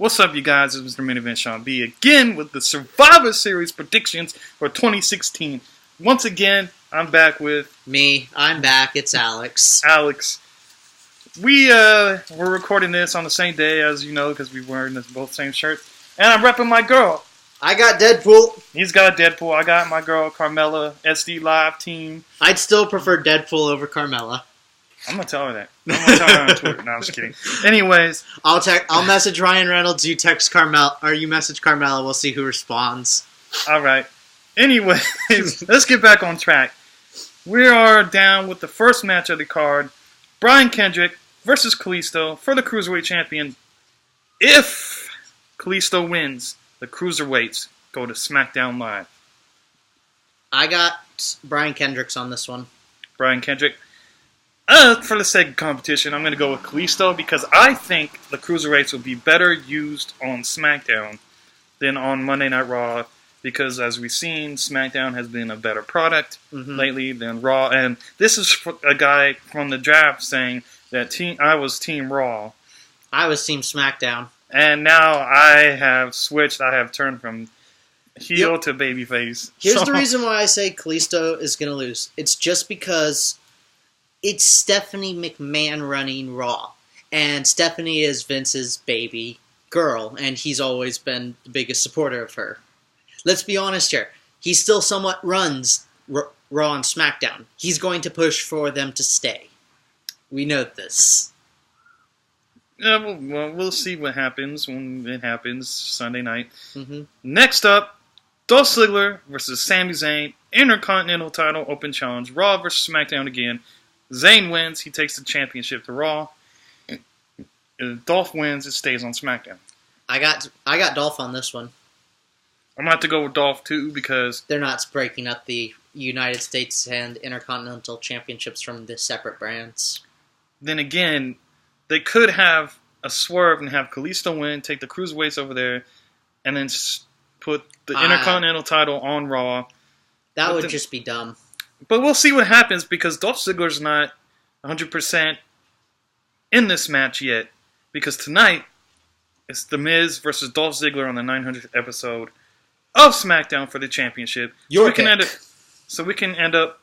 What's up, you guys? It's Mr. Main Event Sean B again with the Survivor Series predictions for 2016. Once again, I'm back with me. I'm back. It's Alex. Alex. We're recording this on the same day, as you know, because we're wearing both same shirts. And I'm repping my girl. I got Deadpool. He's got Deadpool. I got my girl Carmella, SD Live team. I'd still prefer Deadpool over Carmella. I'm gonna tell her that. I'm gonna tell her on Twitter. No, I'm just kidding. Anyways, I'll message Ryan Reynolds. You text Carmella, or you message Carmella. We'll see who responds. All right. Anyways, let's get back on track. We are down with the first match of the card: Brian Kendrick versus Kalisto for the Cruiserweight Champion. If Kalisto wins, the Cruiserweights go to SmackDown Live. I got Brian Kendricks on this one. Brian Kendrick. For the sake of competition, I'm going to go with Kalisto because I think the Cruiserweights will be better used on SmackDown than on Monday Night Raw because, as we've seen, SmackDown has been a better product lately than Raw. And this is a guy from the draft saying that I was Team Raw. I was Team SmackDown. And now I have switched. I have turned from heel to babyface. Here's the reason why I say Kalisto is going to lose. It's just because it's Stephanie McMahon running Raw. And Stephanie is Vince's baby girl, and he's always been the biggest supporter of her. Let's be honest here. He still somewhat runs Raw and SmackDown. He's going to push for them to stay. We know this. Yeah, we'll see what happens when it happens Sunday night. Next up, Dolph Ziggler versus Sami Zayn, Intercontinental title open challenge, Raw versus SmackDown again. Zayn wins, he takes the championship to Raw. If Dolph wins, it stays on SmackDown. I got Dolph on this one. I'm going to have to go with Dolph too because they're not breaking up the United States and Intercontinental Championships from the separate brands. Then again, they could have a swerve and have Kalisto win, take the Cruiserweights over there, and then put the Intercontinental title on Raw. That would just be dumb. But we'll see what happens because Dolph Ziggler's not 100% in this match yet. Because tonight, it's The Miz versus Dolph Ziggler on the 900th episode of SmackDown for the championship. So we can end up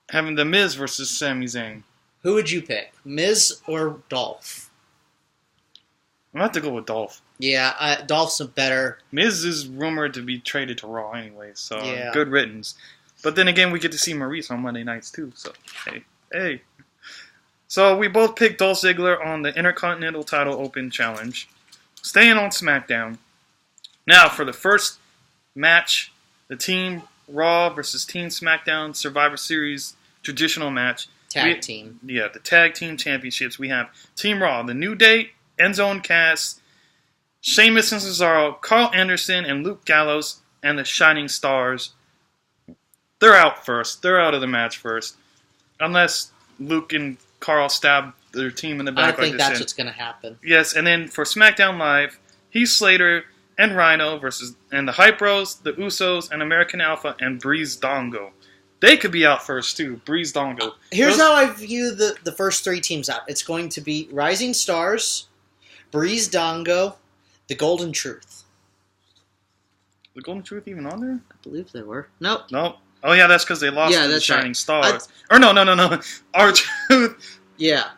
having The Miz versus Sami Zayn. Who would you pick? Miz or Dolph? I'm going to have to go with Dolph. Yeah, Dolph's a better... Miz is rumored to be traded to Raw anyway, so good riddance. But then again, we get to see Maurice on Monday nights too, so hey. So we both picked Dolph Ziggler on the Intercontinental title open challenge. Staying on SmackDown. Now for the first match, the Team Raw versus Team SmackDown Survivor Series traditional match. Tag team. Yeah, the Tag Team Championships. We have Team Raw, The New Day, Enzo and Cass, Sheamus and Cesaro, Carl Anderson and Luke Gallows, and the Shining Stars. They're out first. They're out of the match first. Unless Luke and Carl stab their team in the back. I think that's what's going to happen. Yes, and then for SmackDown Live, Heath Slater and Rhino and the Hype Bros, the Usos, and American Alpha, and Breezango. They could be out first, too. Breezango. Here's how I view the first three teams out. It's going to be Rising Stars, Breezango, the Golden Truth. The Golden Truth even on there? I believe they were. Nope. Oh, yeah, that's because they lost to the Shining Stars. No. R-Truth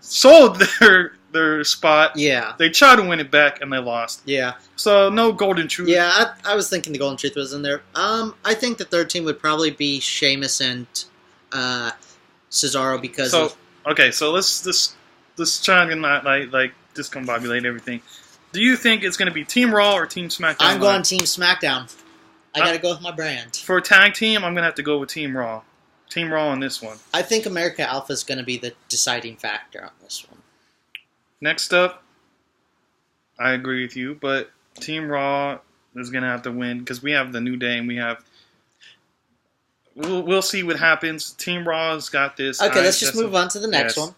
sold their spot. Yeah. They tried to win it back, and they lost. Yeah. So, no Golden Truth. Yeah, I was thinking the Golden Truth was in there. I think the third team would probably be Sheamus and Cesaro because Okay, so let's try and not, like discombobulate everything. Do you think it's going to be Team Raw or Team SmackDown? I'm going Team SmackDown. I got to go with my brand. For a tag team, I'm going to have to go with Team Raw. Team Raw on this one. I think America Alpha is going to be the deciding factor on this one. Next up, I agree with you, but Team Raw is going to have to win because we have the New Day and we have... We'll see what happens. Team Raw's got this. Okay, let's just move on to the next one.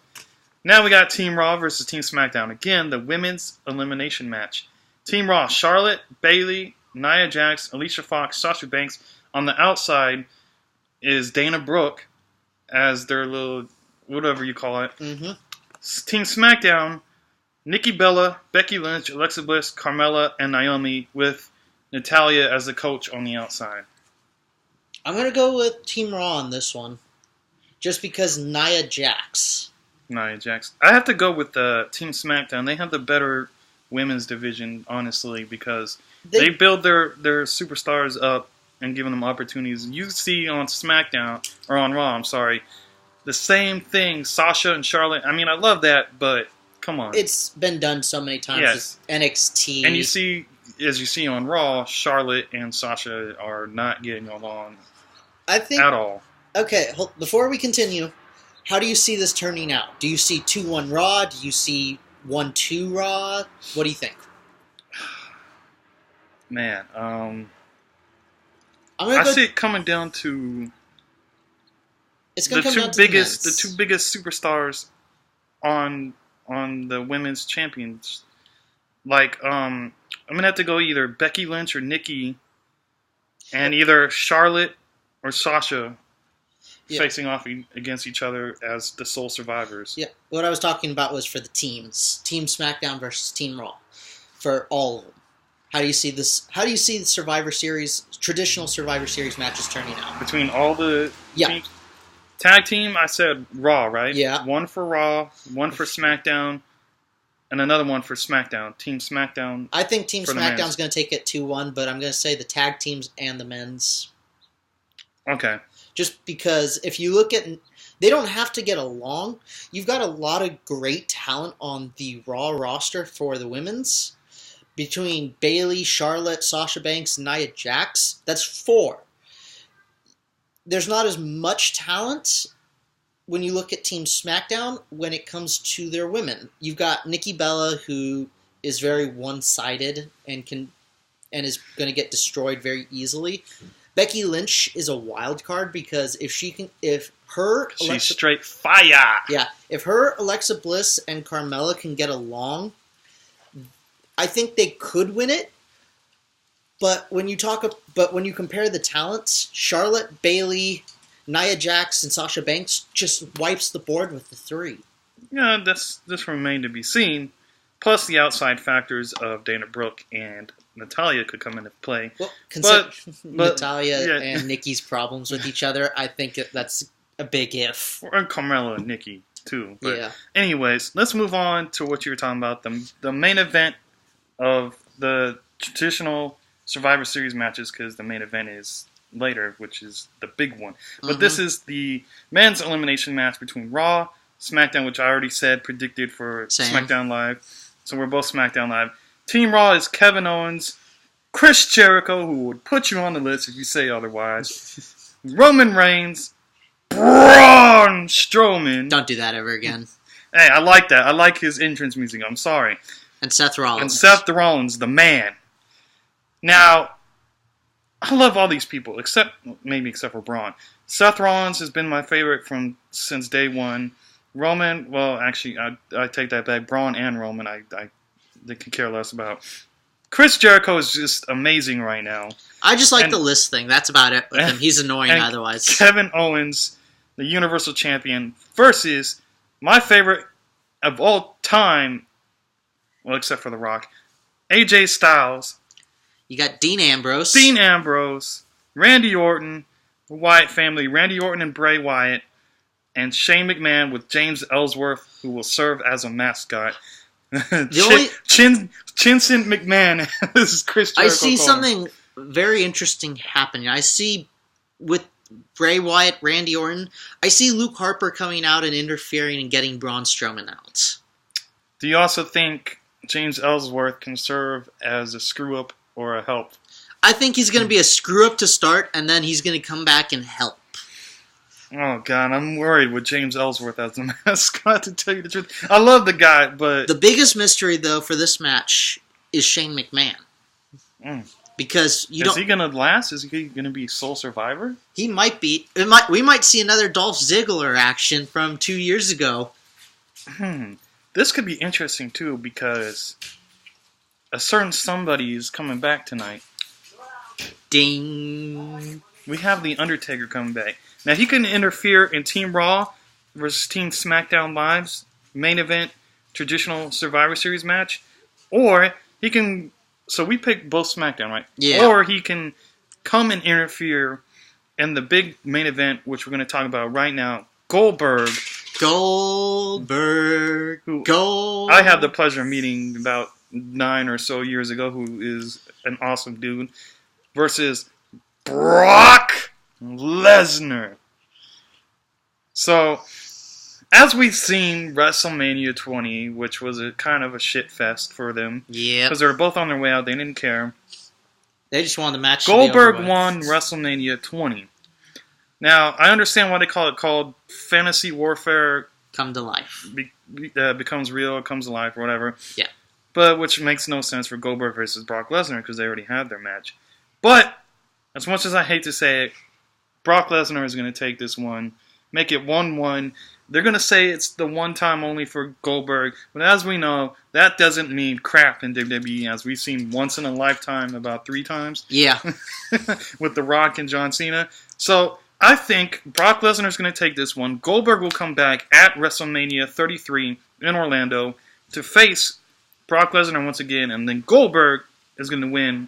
Now we got Team Raw versus Team SmackDown. Again, the women's elimination match. Team Raw, Charlotte, Bayley, Nia Jax, Alicia Fox, Sasha Banks. On the outside is Dana Brooke as their little, whatever you call it. Team SmackDown, Nikki Bella, Becky Lynch, Alexa Bliss, Carmella, and Naomi, with Natalya as the coach on the outside. I'm going to go with Team Raw on this one. Just because Nia Jax. I have to go with Team SmackDown. They have the better women's division, honestly, because they build their superstars up and give them opportunities. You see on SmackDown, or on Raw, I'm sorry, the same thing, Sasha and Charlotte. I mean, I love that, but come on. It's been done so many times with NXT. And you see, as you see on Raw, Charlotte and Sasha are not getting along at all. Okay, before we continue, how do you see this turning out? Do you see 2-1 Raw? Do you see 1-2 Raw? What do you think? Man, I see it coming down to the two biggest superstars on the women's champions. Like, I'm gonna have to go either Becky Lynch or Nikki, and either Charlotte or Sasha facing off against each other as the sole survivors. Yeah, what I was talking about was for the teams. Team SmackDown versus Team Raw. For all of them. How do you see this? How do you see the Survivor Series, traditional Survivor Series matches turning out? Between all the teams? Tag team, I said Raw, right? Yeah. One for Raw, one for SmackDown, and another one for SmackDown. Team SmackDown. I think Team SmackDown's going to take it 2-1, but I'm going to say the tag teams and the men's. Okay. Just because if you look at... They don't have to get along. You've got a lot of great talent on the Raw roster for the women's. Between Bayley, Charlotte, Sasha Banks, and Nia Jax. That's 4. There's not as much talent when you look at Team SmackDown when it comes to their women. You've got Nikki Bella, who is very one-sided and is going to get destroyed very easily. Becky Lynch is a wild card because she's straight fire. Yeah, if her, Alexa Bliss, and Carmella can get along, I think they could win it. But when you compare the talents, Charlotte, Bayley, Nia Jax, and Sasha Banks just wipes the board with the 3. Yeah, this remains to be seen. Plus the outside factors of Dana Brooke and Natalya could come into play. Well, but Natalya and Nikki's problems with each other, I think that's a big if. And Carmella and Nikki, too. But anyways, let's move on to what you were talking about. The main event of the traditional Survivor Series matches, because the main event is later, which is the big one. But this is the men's elimination match between Raw, SmackDown, which I already said predicted for SmackDown Live. So we're both SmackDown Live. Team Raw is Kevin Owens, Chris Jericho, who would put you on the list if you say otherwise, Roman Reigns, Braun Strowman. Don't do that ever again. Hey, I like that. I like his entrance music. I'm sorry. And Seth Rollins. And Seth Rollins, the man. Now, I love all these people, except for Braun. Seth Rollins has been my favorite since day one. Roman, well, actually, I take that back. Braun and Roman, I could care less about. Chris Jericho is just amazing right now. I just like the list thing. That's about it with him. He's annoying otherwise. Kevin Owens, the Universal Champion, versus my favorite of all time, well, except for The Rock, AJ Styles. You got Dean Ambrose, Randy Orton, the Wyatt family, Randy Orton and Bray Wyatt, and Shane McMahon with James Ellsworth, who will serve as a mascot. Chinson McMahon is Chris Jericho. I see something very interesting happening. I see with Bray Wyatt, Randy Orton, I see Luke Harper coming out and interfering and getting Braun Strowman out. Do you also think James Ellsworth can serve as a screw-up or a help? I think he's going to be a screw-up to start, and then he's going to come back and help. Oh, God, I'm worried with James Ellsworth as the mascot, to tell you the truth. I love the guy, but... The biggest mystery, though, for this match is Shane McMahon. Because Is he going to last? Is he going to be sole survivor? He might be. We might see another Dolph Ziggler action from 2 years ago. This could be interesting, too, because a certain somebody is coming back tonight. Ding. We have The Undertaker coming back. Now, he can interfere in Team Raw versus Team SmackDown Live's main event traditional Survivor Series match, or he can. So we picked both SmackDown, right? Yeah. Or he can come and interfere in the big main event, which we're going to talk about right now. Goldberg. I had the pleasure of meeting about 9 or so years ago, who is an awesome dude, versus Brock Lesnar. So, as we've seen WrestleMania 20, which was a kind of a shit fest for them. Yeah. Because they were both on their way out. They didn't care. They just wanted the match Goldberg won WrestleMania 20. Now, I understand why they call it called Fantasy Warfare. Come to life. Becomes real, comes alive, or whatever. Yeah. But which makes no sense for Goldberg versus Brock Lesnar because they already had their match. But, as much as I hate to say it, Brock Lesnar is going to take this one. Make it 1-1. They're going to say it's the one time only for Goldberg. But as we know, that doesn't mean crap in WWE, as we've seen once in a lifetime about 3 times. Yeah. With The Rock and John Cena. So, I think Brock Lesnar is going to take this one. Goldberg will come back at WrestleMania 33 in Orlando to face Brock Lesnar once again. And then Goldberg is going to win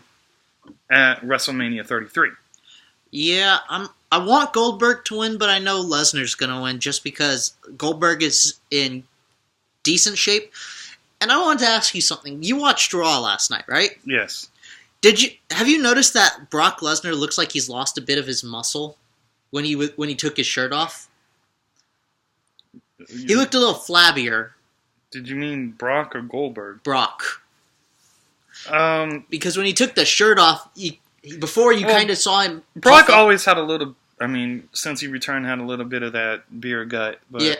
at WrestleMania 33. Yeah, I want Goldberg to win, but I know Lesnar's going to win just because Goldberg is in decent shape. And I wanted to ask you something. You watched Raw last night, right? Yes. Have you noticed that Brock Lesnar looks like he's lost a bit of his muscle when he took his shirt off? He looked a little flabbier. Did you mean Brock or Goldberg? Brock. Because when he took the shirt off, before you kind of saw him. Brock always had a little. I mean, since he returned, had a little bit of that beer gut. But. Yeah,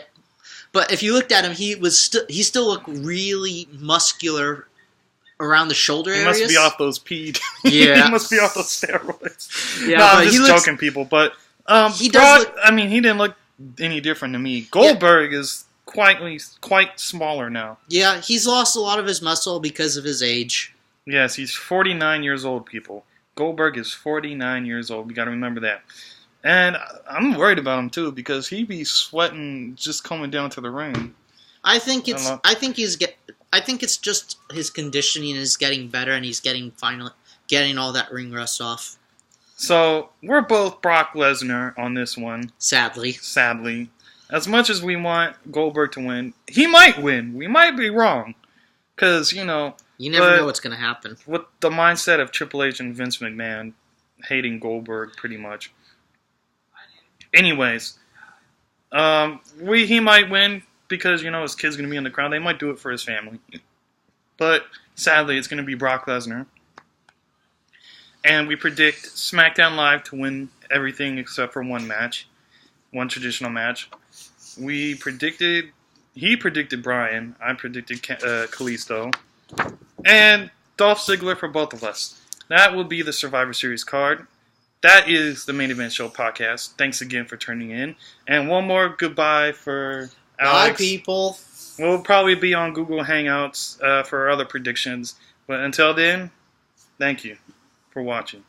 but if you looked at him, he still looked really muscular around the shoulder areas. He must be off those peed. Yeah, he must be off those steroids. Yeah, no, I'm just joking, people. But he Brock, does. I mean, he didn't look any different to me. Goldberg is quite smaller now. Yeah, he's lost a lot of his muscle because of his age. Yes, he's 49 years old, people. Goldberg is 49 years old. We got to remember that. And I'm worried about him too because he be sweating just coming down to the ring. I think it's just his conditioning is getting better and he's finally getting all that ring rust off. So, we're both Brock Lesnar on this one. Sadly. As much as we want Goldberg to win, he might win. We might be wrong. Because, you never know what's going to happen. With the mindset of Triple H and Vince McMahon hating Goldberg pretty much. Anyways, he might win because, his kid's going to be in the crowd. They might do it for his family. But, sadly, it's going to be Brock Lesnar. And we predict SmackDown Live to win everything except for one match. One traditional match. He predicted Bryan. I predicted Kalisto. And Dolph Ziggler for both of us. That will be the Survivor Series card. That is the Main Event Show podcast. Thanks again for tuning in. And one more goodbye for Alex. Bye, people. We'll probably be on Google Hangouts for other predictions. But until then, thank you for watching.